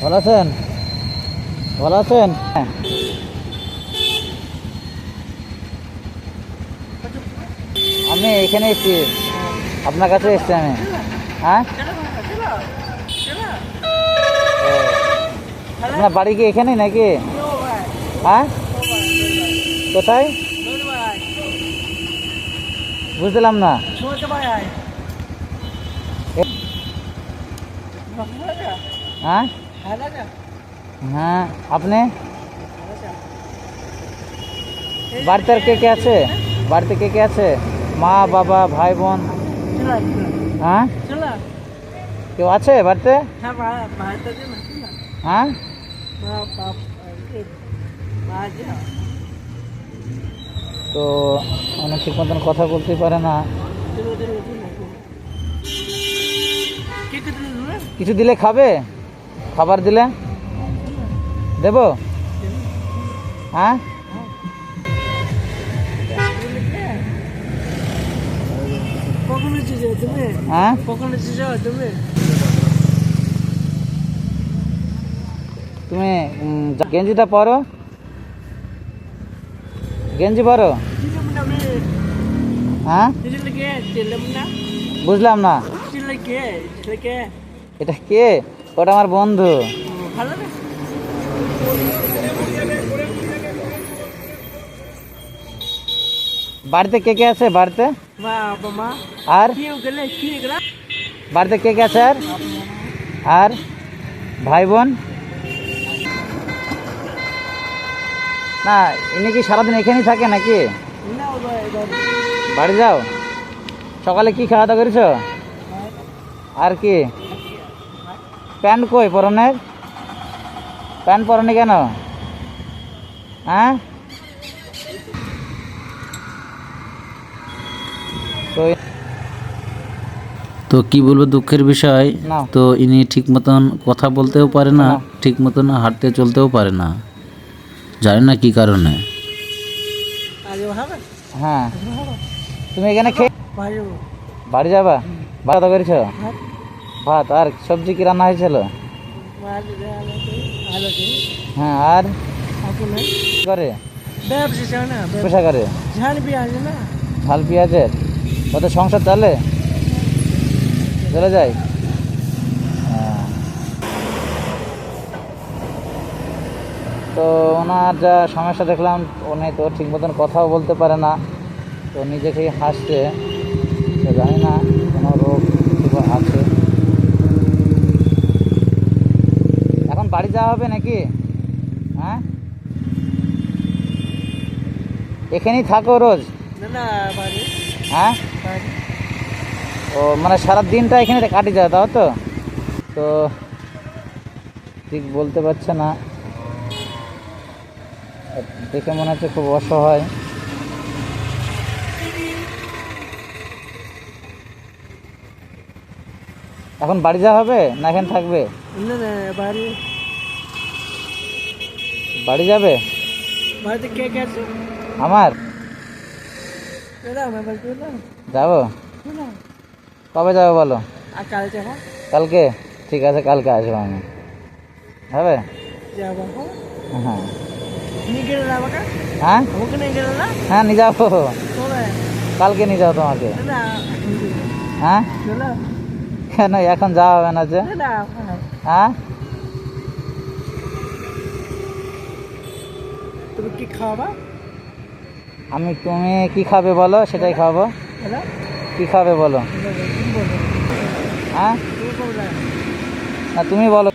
ভালো আছেন? ভালো আছেন? হ্যাঁ। আমি এখানে এসেছি, আপনার কাছে এসেছি আমি। হ্যাঁ, আপনার বাড়ি কি এখানেই নাকি? হ্যাঁ, কোথায় বুঝলাম না। হ্যাঁ হ্যাঁ, আপনি বাড়িতে আর কে কে আছে? বাড়িতে কে কে আছে? মা বাবা ভাই বোন? হ্যাঁ, কেউ আছে বাড়িতে? হ্যাঁ, তো উনি ঠিক মতন কথা বলতে পারে না। কিছু দিলে খাবে? খাবার দিলে দেব? হ্যাঁ, হ্যাঁ, তুমি গেঞ্জিটা পরো, গেঞ্জি পরো। হ্যাঁ, বুঝলাম না। এটা কে? ওটা আমার বন্ধু। বাড়িতে কে কে আছে? বাড়িতে আর বাড়িতে কে কে আছে? আর ভাই বোন? না, ইনি কি সারাদিন এখানেই থাকে নাকি? বাড়ি যাও। সকালে কি খাওয়া দাওয়া করেছ? আর কি? প্যান্ট কই পরনের? প্যান্ট পরনি কেন? হ্যাঁ, তো কি বলবো, দুঃখের বিষয়। না। তো ইনি ঠিক মতন কথা বলতেও পারে না, ঠিক মতন হাঁটতে চলতেও পারে না, জানি না কি কারণে। হ্যাঁ, তুমি এখানে খেয়ে বাড়ি যাবা? ভাত করেছ? ভাত আর সবজি কি রান্না হয়েছিল? হ্যাঁ, আর করে ব্যবসা করে ঝাল পেঁয়াজের? কত সংসার চলে? চলে যায়। তো ওনার যা সমস্যা দেখলাম, উনি তো ঠিক মতন কথাও বলতে পারে না, তো নিজেকেই হাসছে। তো জানি না কোনো রোগ কিছু আছে। এখন বাড়ি যাওয়া হবে নাকি? হ্যাঁ, এখানেই থাকো রোজ? হ্যাঁ, ও মানে সারা দিনটা এখানে কাটি যায়, তাও তো? তো ঠিক বলতে পারছে না, দেখে মনে হচ্ছে খুব অসহায়। এখন বাড়ি যাওয়া হবে না এখানে থাকবে? বাড়ি যাবে? আমার যাবো। কবে যাবো বলো? কালকে? ঠিক আছে, কালকে আসবো আমি। হবে? হ্যাঁ হ্যাঁ হ্যাঁ, নিয়ে যাবো। কালকে নিয়ে যাবো তোমাকে। হ্যাঁ, কেন এখন যাওয়া হবে না যে? হ্যাঁ, তুমি কি খাওয়াবা? তুমি কি খাবে বলো, সেটাই খাবো। কি খাবে বলো? হ্যাঁ, না তুমি বলো।